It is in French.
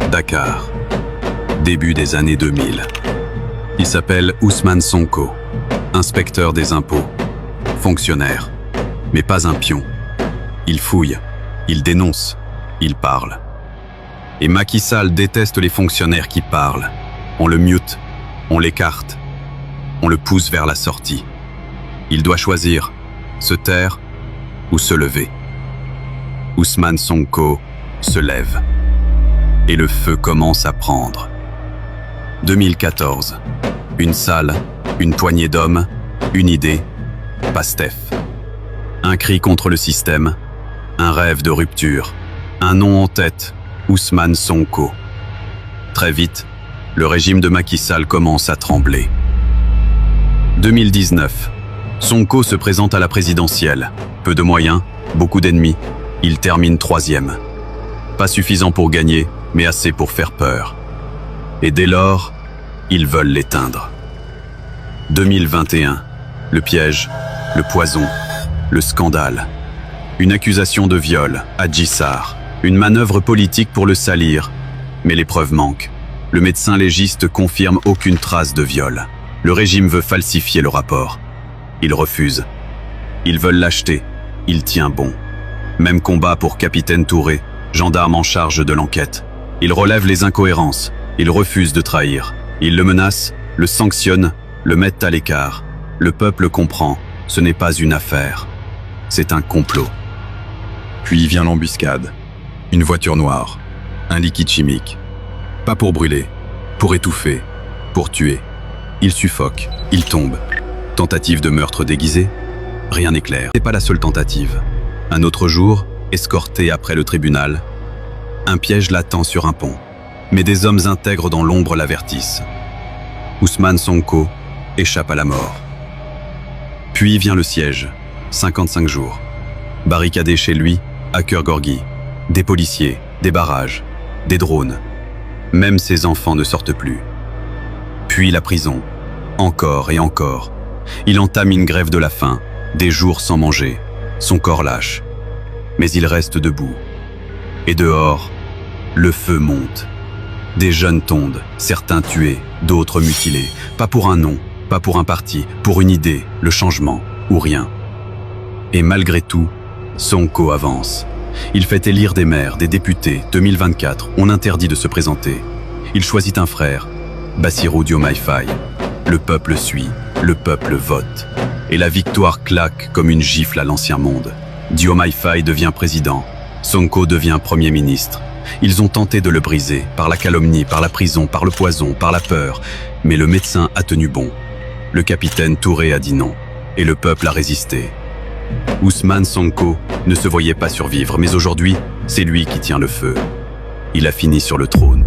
Dakar. Début des années 2000. Il s'appelle Ousmane Sonko, inspecteur des impôts, fonctionnaire, mais pas un pion. Il fouille, il dénonce, il parle. Et Macky Sall déteste les fonctionnaires qui parlent. On le mute, on l'écarte, on le pousse vers la sortie. Il doit choisir, se taire ou se lever. Ousmane Sonko se lève. Et le feu commence à prendre. 2014. Une salle, une poignée d'hommes, une idée, Pastef. Un cri contre le système, un rêve de rupture, un nom en tête, Ousmane Sonko. Très vite, le régime de Macky Sall commence à trembler. 2019. Sonko se présente à la présidentielle. Peu de moyens, beaucoup d'ennemis. Il termine 3e. Pas suffisant pour gagner, mais assez pour faire peur. Et dès lors, ils veulent l'éteindre. 2021. Le piège, le poison, le scandale. Une accusation de viol, Adji Sarr. Une manœuvre politique pour le salir. Mais les preuves manquent. Le médecin légiste confirme aucune trace de viol. Le régime veut falsifier le rapport. Il refuse. Ils veulent l'acheter. Il tient bon. Même combat pour Capitaine Touré, gendarme en charge de l'enquête. Il relève les incohérences. Il refuse de trahir. Il le menace, le sanctionne, le met à l'écart. Le peuple comprend. Ce n'est pas une affaire. C'est un complot. Puis vient l'embuscade. Une voiture noire. Un liquide chimique. Pas pour brûler, pour étouffer, pour tuer. Il suffoque, il tombe. Tentative de meurtre déguisé? Rien n'est clair. C'est pas la seule tentative. Un autre jour, escorté après le tribunal, un piège l'attend sur un pont. Mais des hommes intègres dans l'ombre l'avertissent. Ousmane Sonko échappe à la mort. Puis vient le siège, 55 jours. Barricadé chez lui, à Keur-Gorgui. Des policiers, des barrages, des drones. Même ses enfants ne sortent plus. Puis la prison. Encore et encore. Il entame une grève de la faim, des jours sans manger. Son corps lâche. Mais il reste debout. Et dehors, le feu monte. Des jeunes tombent, certains tués, d'autres mutilés. Pas pour un nom, pas pour un parti, pour une idée, le changement, ou rien. Et malgré tout, Sonko avance. Il fait élire des maires, des députés. 2024, on interdit de se présenter. Il choisit un frère, Bassirou Diomaye Faye. Le peuple suit, le peuple vote. Et la victoire claque comme une gifle à l'ancien monde. Diomaye Faye devient président. Sonko devient Premier ministre. Ils ont tenté de le briser, par la calomnie, par la prison, par le poison, par la peur. Mais le médecin a tenu bon. Le capitaine Touré a dit non. Et le peuple a résisté. Ousmane Sonko ne se voyait pas survivre, mais aujourd'hui, c'est lui qui tient le feu. Il a fini sur le trône.